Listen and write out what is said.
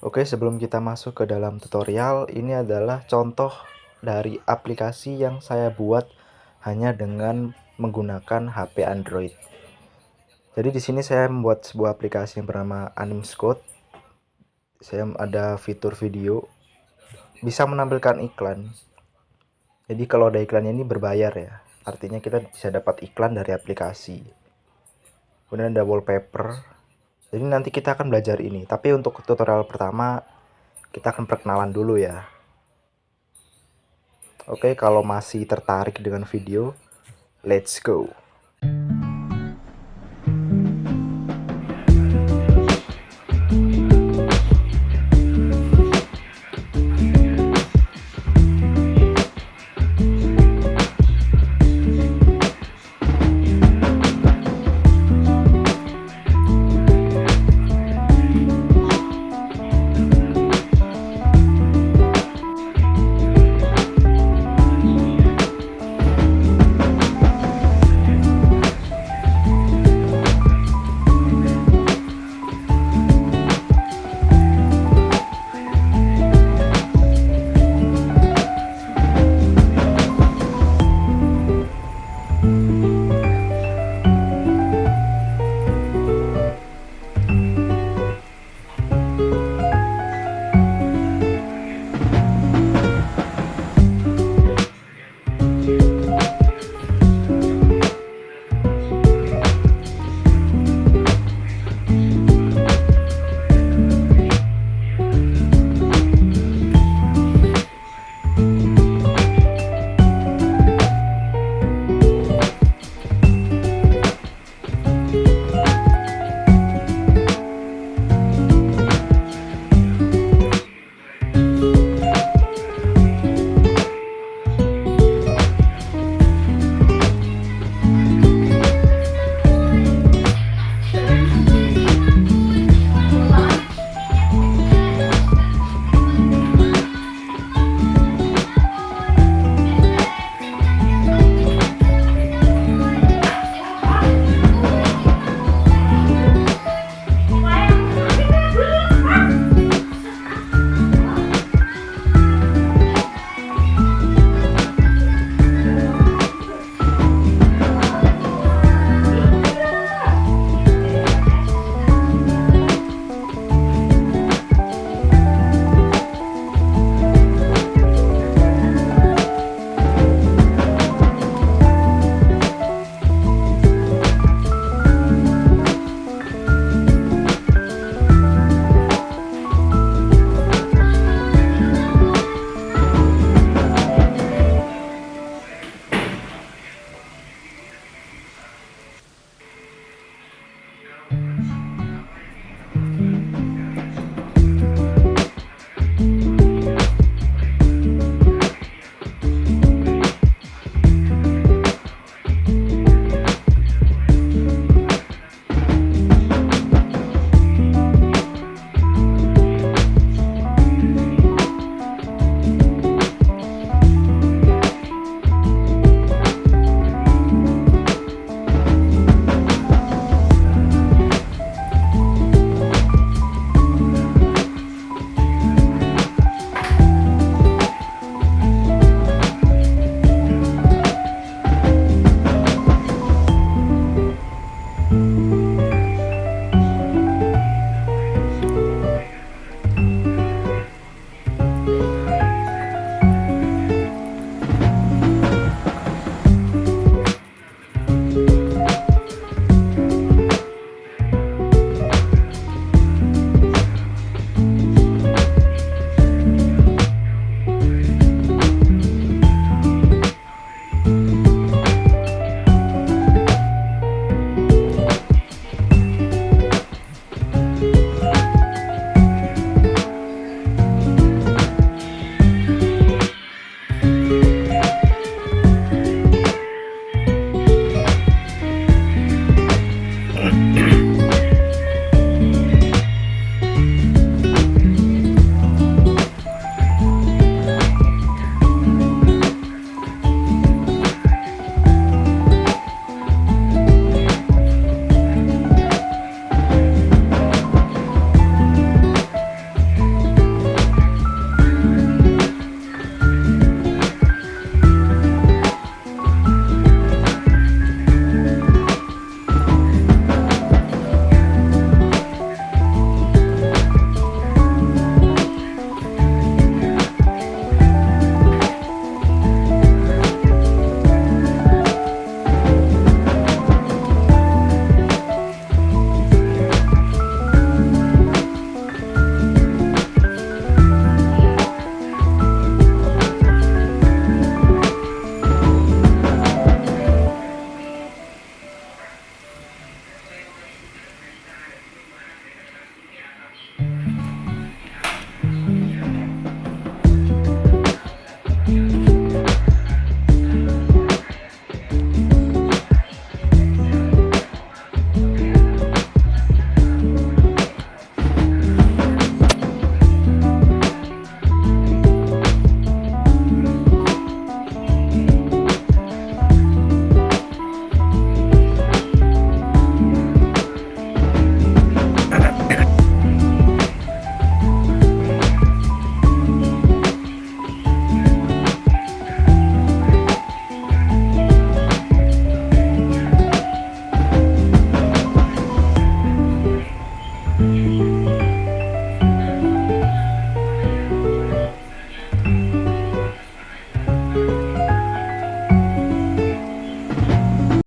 Oke, sebelum kita masuk ke dalam tutorial, ini adalah contoh dari aplikasi yang saya buat hanya dengan menggunakan HP Android. Jadi di sini saya membuat sebuah aplikasi yang bernama Animscode. Saya ada fitur video, bisa menampilkan iklan. Jadi kalau ada iklannya ini berbayar ya. Artinya kita bisa dapat iklan dari aplikasi. Kemudian ada wallpaper. Jadi nanti kita akan belajar ini. Tapi untuk tutorial pertama kita akan perkenalan dulu ya. Oke, kalau masih tertarik dengan video, let's go.